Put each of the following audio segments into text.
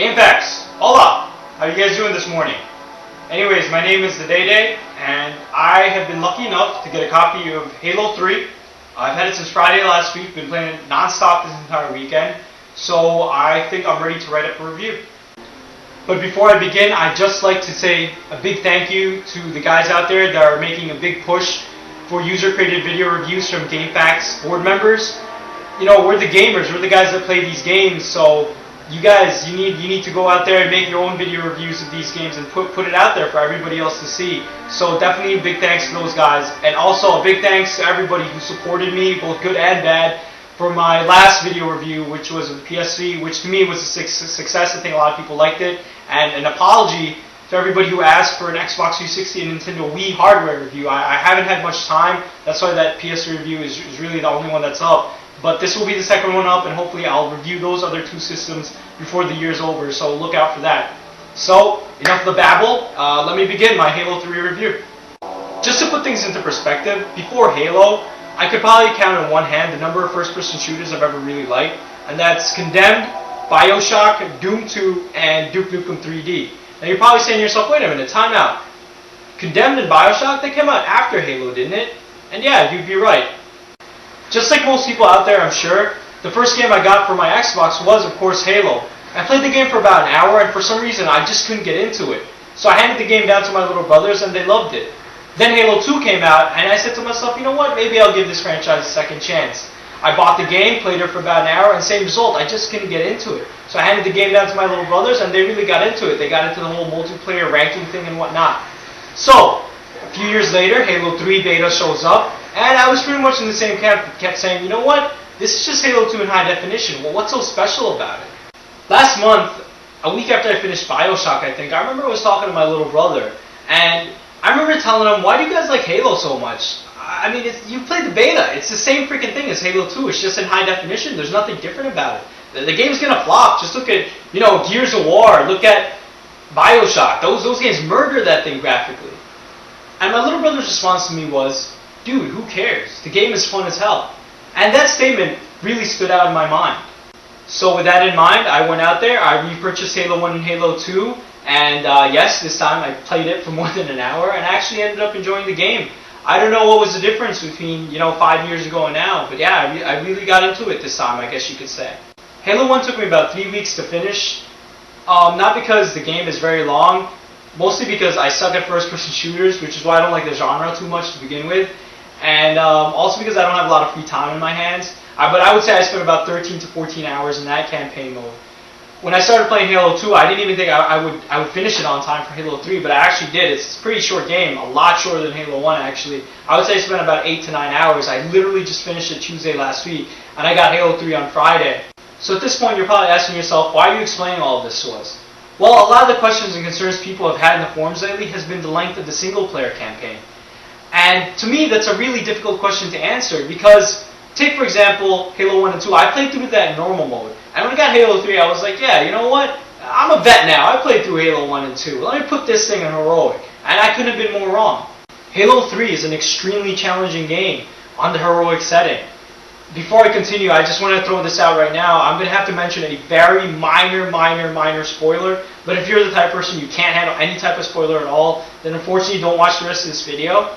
Game facts. Hola. How you guys doing this morning? Anyways, my name is the Day, and I have been lucky enough to get a copy of Halo 3. I've had it since Friday last week. Been playing it non-stop this entire weekend, so I think I'm ready to write up a review. But before I begin, I'd just like to say a big thank you to the guys out there that are making a big push for user-created video reviews from GameFAQs board members. You know, we're the gamers, we're the guys that play these games, so you guys, you need to go out there and make your own video reviews of these games and put it out there for everybody else to see. So definitely a big thanks to those guys, and also a big thanks to everybody who supported me, both good and bad, for my last video review, which was of the PS3, which to me was a success. I think a lot of people liked it, and an apology to everybody who asked for an Xbox 360 and Nintendo Wii hardware review. I haven't had much time, that's why that PS3 review is really the only one that's up. But this will be the second one up, and hopefully I'll review those other two systems before the year's over, so look out for that. So, enough of the babble, let me begin my Halo 3 review. Just to put things into perspective, before Halo, I could probably count on one hand the number of first-person shooters I've ever really liked, and that's Condemned, Bioshock, Doom 2, and Duke Nukem 3D. Now you're probably saying to yourself, wait a minute, time out. Condemned and Bioshock, they came out after Halo, didn't it? And yeah, you'd be right. Just like most people out there, I'm sure, the first game I got for my Xbox was, of course, Halo. I played the game for about an hour, and for some reason, I just couldn't get into it. So I handed the game down to my little brothers, and they loved it. Then Halo 2 came out, and I said to myself, you know what, maybe I'll give this franchise a second chance. I bought the game, played it for about an hour, and same result, I just couldn't get into it. So I handed the game down to my little brothers, and they really got into it. They got into the whole multiplayer ranking thing and whatnot. So, a few years later, Halo 3 beta shows up, and I was pretty much in the same camp, kept saying, you know what, this is just Halo 2 in high definition. Well, what's so special about it? Last month, a week after I finished Bioshock, I think, I remember I was talking to my little brother, and I remember telling him, why do you guys like Halo so much? I mean, you played the beta. It's the same freaking thing as Halo 2. It's just in high definition. There's nothing different about it. The game's gonna flop. Just look at, you know, Gears of War. Look at Bioshock. Those games murder that thing graphically. And my little brother's response to me was, dude, who cares? The game is fun as hell. And that statement really stood out in my mind. So with that in mind, I went out there, I repurchased Halo 1 and Halo 2, and yes, this time I played it for more than an hour, and actually ended up enjoying the game. I don't know what was the difference between, 5 years ago and now, but yeah, I really got into it this time, I guess you could say. Halo 1 took me about 3 weeks to finish, not because the game is very long, mostly because I suck at first-person shooters, which is why I don't like the genre too much to begin with. And also because I don't have a lot of free time in my hands. But I would say I spent about 13 to 14 hours in that campaign mode. When I started playing Halo 2, I didn't even think I would finish it on time for Halo 3, but I actually did. It's a pretty short game, a lot shorter than Halo 1 actually. I would say I spent about 8 to 9 hours. I literally just finished it Tuesday last week, and I got Halo 3 on Friday. So at this point, you're probably asking yourself, why are you explaining all of this to us? Well, a lot of the questions and concerns people have had in the forums lately has been the length of the single-player campaign. And to me, that's a really difficult question to answer because, take for example, Halo 1 and 2, I played through that in normal mode. And when I got Halo 3, I was like, yeah, you know what? I'm a vet now. I played through Halo 1 and 2. Let me put this thing in heroic. And I couldn't have been more wrong. Halo 3 is an extremely challenging game on the heroic setting. Before I continue, I just want to throw this out right now. I'm going to have to mention a very minor spoiler. But if you're the type of person you can't handle any type of spoiler at all, then unfortunately don't watch the rest of this video.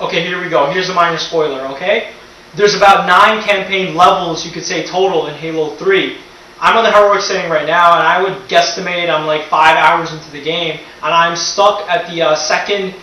Okay, here we go. Here's a minor spoiler, okay? There's about 9 campaign levels, you could say, total in Halo 3. I'm on the heroic setting right now, and I would guesstimate I'm like 5 hours into the game, and I'm stuck at the second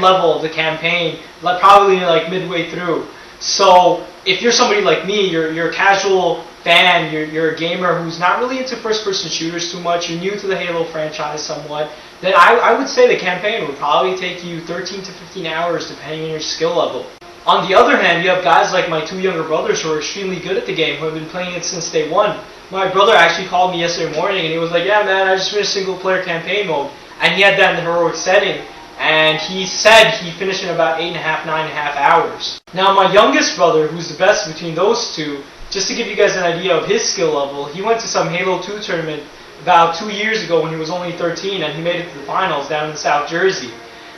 level of the campaign, probably like midway through. So if you're somebody like me, you're a casual fan, you're a gamer who's not really into first-person shooters too much, you're new to the Halo franchise somewhat, then I would say the campaign would probably take you 13 to 15 hours depending on your skill level. On the other hand, you have guys like my 2 younger brothers who are extremely good at the game, who have been playing it since day one. My brother actually called me yesterday morning and he was like, yeah man, I just finished single-player campaign mode. And he had that in the heroic setting. And he said he finished in about 8.5, 9.5 hours. Now my youngest brother, who's the best between those two, just to give you guys an idea of his skill level, he went to some Halo 2 tournament about 2 years ago when he was only 13, and he made it to the finals down in South Jersey.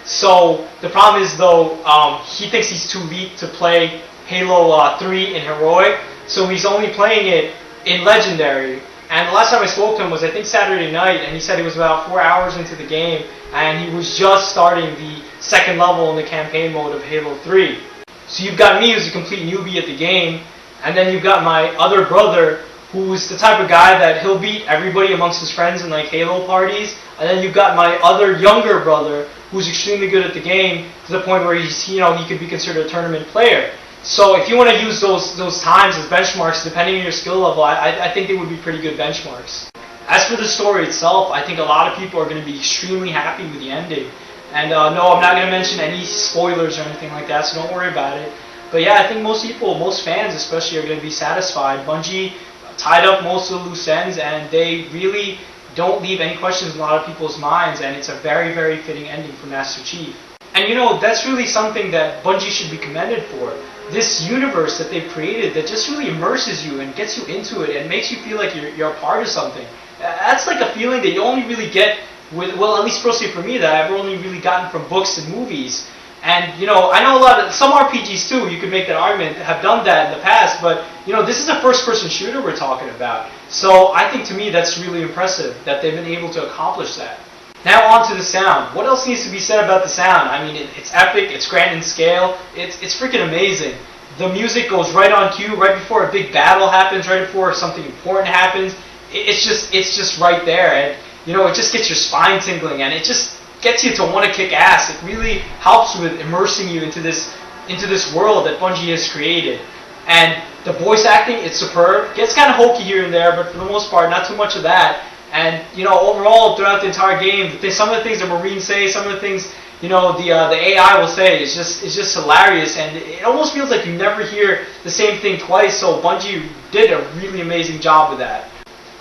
So the problem is though, he thinks he's too weak to play Halo 3 in Heroic, so he's only playing it in Legendary. And the last time I spoke to him was I think Saturday night, and he said he was about 4 hours into the game, and he was just starting the second level in the campaign mode of Halo 3. So you've got me, who's a complete newbie at the game, and then you've got my other brother, who's the type of guy that he'll beat everybody amongst his friends in like Halo parties, and then you've got my other younger brother, who's extremely good at the game to the point where he could be considered a tournament player. So if you want to use those times as benchmarks, depending on your skill level, I think they would be pretty good benchmarks. As for the story itself, I think a lot of people are going to be extremely happy with the ending. And no, I'm not going to mention any spoilers or anything like that, so don't worry about it. But yeah, I think most people, most fans especially, are going to be satisfied. Bungie tied up most of the loose ends, and they really don't leave any questions in a lot of people's minds, and it's a very, very fitting ending for Master Chief. And that's really something that Bungie should be commended for. This universe that they've created that just really immerses you and gets you into it and makes you feel like you're a part of something. That's like a feeling that you only really get with, well, at least personally for me, that I've only really gotten from books and movies. And, I know some RPGs too, you could make that argument, have done that in the past, but, this is a first-person shooter we're talking about. So I think to me that's really impressive that they've been able to accomplish that. Now on to the sound. What else needs to be said about the sound? I mean, it's epic, it's grand in scale, it's freaking amazing. The music goes right on cue, right before a big battle happens, right before something important happens. It's just right there, and it just gets your spine tingling, and it just gets you to want to kick ass. It really helps with immersing you into this world that Bungie has created. And the voice acting, it's superb. Gets kind of hokey here and there, but for the most part, not too much of that. And overall, throughout the entire game, some of the things the Marines say, some of the things the AI will say is just hilarious, and it almost feels like you never hear the same thing twice. So Bungie did a really amazing job with that.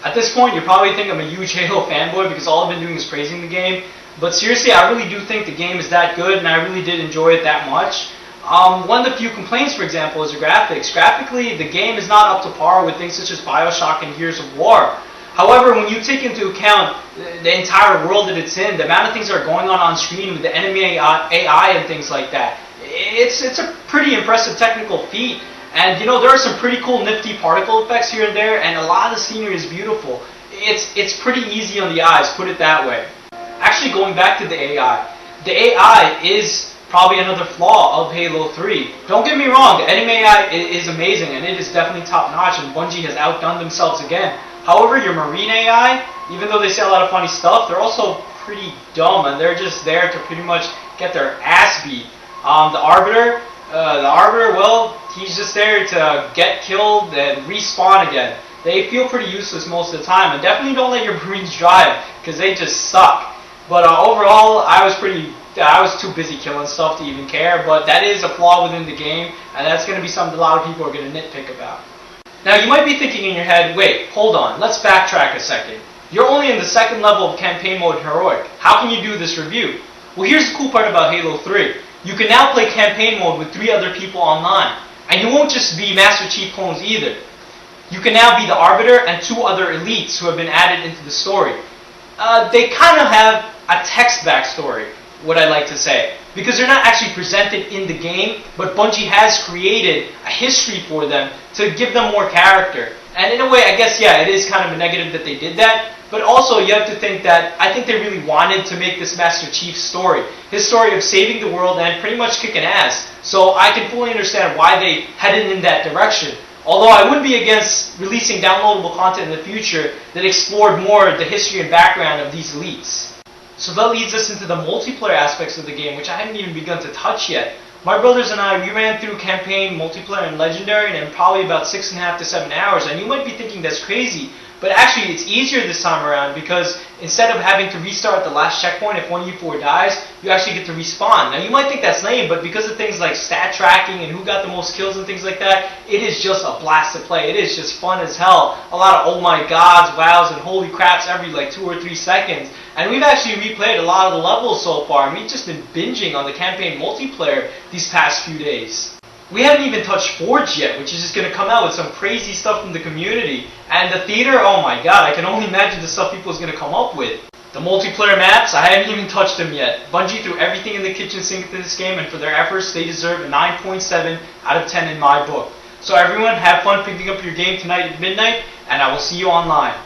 At this point, you probably think I'm a huge Halo fanboy because all I've been doing is praising the game. But seriously, I really do think the game is that good, and I really did enjoy it that much. One of the few complaints, for example, is the graphics. Graphically, the game is not up to par with things such as BioShock and Gears of War. However, when you take into account the entire world that it's in, the amount of things that are going on screen with the enemy AI and things like that, it's a pretty impressive technical feat. And there are some pretty cool nifty particle effects here and there, and a lot of the scenery is beautiful. It's pretty easy on the eyes, put it that way. Actually, going back to the AI is probably another flaw of Halo 3. Don't get me wrong, the enemy AI is amazing, and it is definitely top-notch, and Bungie has outdone themselves again. However, your Marine AI, even though they say a lot of funny stuff, they're also pretty dumb, and they're just there to pretty much get their ass beat. The Arbiter, well, he's just there to get killed and respawn again. They feel pretty useless most of the time, and definitely don't let your Marines drive, because they just suck. But overall, I was too busy killing stuff to even care, but that is a flaw within the game, and that's going to be something a lot of people are going to nitpick about. Now, you might be thinking in your head, wait, hold on, let's backtrack a second. You're only in the second level of campaign mode Heroic. How can you do this review? Well, here's the cool part about Halo 3. You can now play campaign mode with 3 other people online. And you won't just be Master Chief clones either. You can now be the Arbiter and 2 other elites who have been added into the story. They kind of have a text backstory, what I like to say, because they're not actually presented in the game, but Bungie has created a history for them to give them more character. And in a way, I guess, yeah, it is kind of a negative that they did that, but also you have to think that I think they really wanted to make this Master Chief story, his story of saving the world and pretty much kicking ass. So I can fully understand why they headed in that direction. Although I would be against releasing downloadable content in the future that explored more the history and background of these elites. So that leads us into the multiplayer aspects of the game, which I haven't even begun to touch yet. My brothers and I, we ran through campaign, multiplayer, and legendary in probably about 6.5 to 7 hours, and you might be thinking that's crazy, but actually it's easier this time around because instead of having to restart the last checkpoint if one U4 dies, you actually get to respawn. Now you might think that's lame, but because of things like stat tracking and who got the most kills and things like that, it is just a blast to play. It is just fun as hell. A lot of oh my gods, wows, and holy craps every like 2 or 3 seconds. And we've actually replayed a lot of the levels so far, and we've just been binging on the campaign multiplayer these past few days. We haven't even touched Forge yet, which is just going to come out with some crazy stuff from the community. And the theater, oh my god, I can only imagine the stuff people is going to come up with. The multiplayer maps, I haven't even touched them yet. Bungie threw everything in the kitchen sink into this game, and for their efforts, they deserve a 9.7 out of 10 in my book. So everyone, have fun picking up your game tonight at midnight, and I will see you online.